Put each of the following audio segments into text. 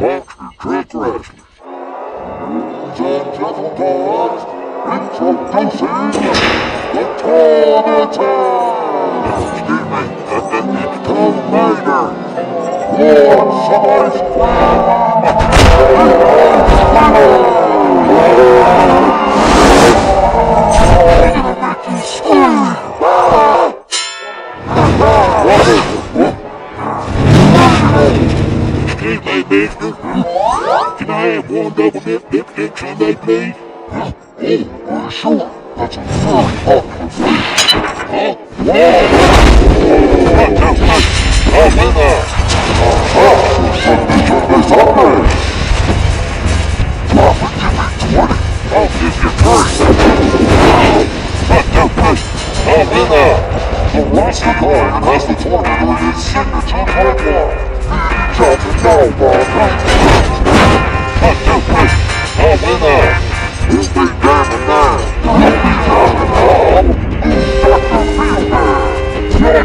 Trick wrestlers. Ladies and gentlemen, introducing the Toons-Mater. Excuse me, it's Toons-Mater. Want some ice Excuse me, mister. Can I have one double dip Sunday, please? Oh, sure. That's a very popular thing. Huh? Whoa! Oh, in there! Sunday Sunday! Drop it, give me 20. I'll give you 3. Oh, in there! The roster guy has the tournament with his signature trademark. Drop it down, boy. Oh, winner! It's the Diamond Man!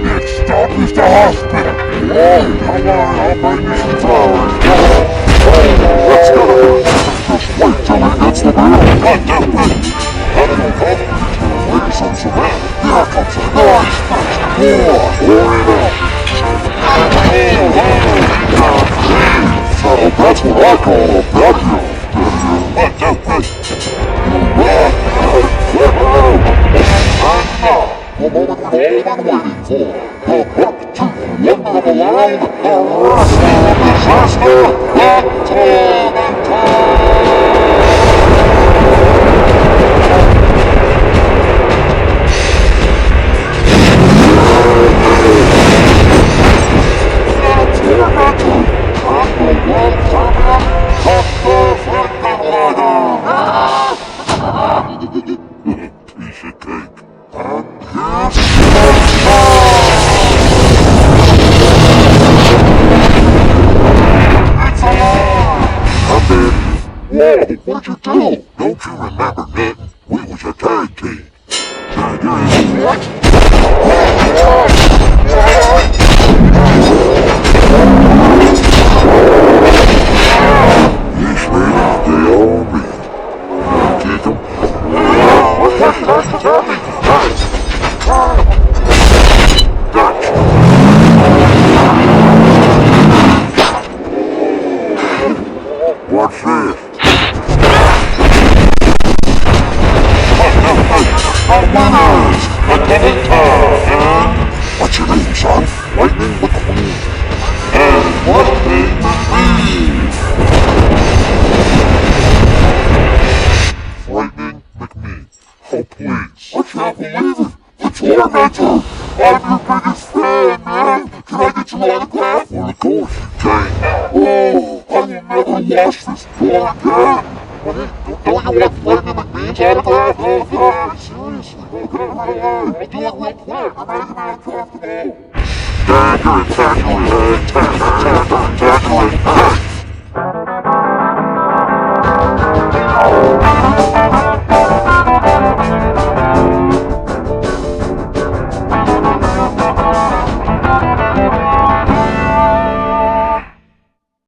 Next stop is the hospital! Come on, I'll bring you some flowers! Let's go! Just wait till he gets the bill! I'm gonna help you to away some cement! Here comes a nice fish! Pour it up! So that's what I call a backyard! And now, the moment we've all been waiting for, the hook to the end of the line, the wrestling disaster, the Toons-Mater! Piece of cake. And here's it's alive! I'm in. Whoa, what'd you do? Don't you remember, Nick? We was a tag team. What? This way, they all meet. Get them. What's this? The winners! The Toons-Mater! What's your name, son? Lightning McQueen. And Lightning McQueen! Lightning McQueen. Oh, please. I can't believe it! The Toons-Mater! I'm your biggest fan, man! Can I get your autograph? Well, of course you can. Oh, I will never watch this door again! Don't you want Lightning McQueen's autograph? Oh, God, seriously? Okay, right. I'll do it real quick. I'm making me uncomfortable. Dang, you're attacking me.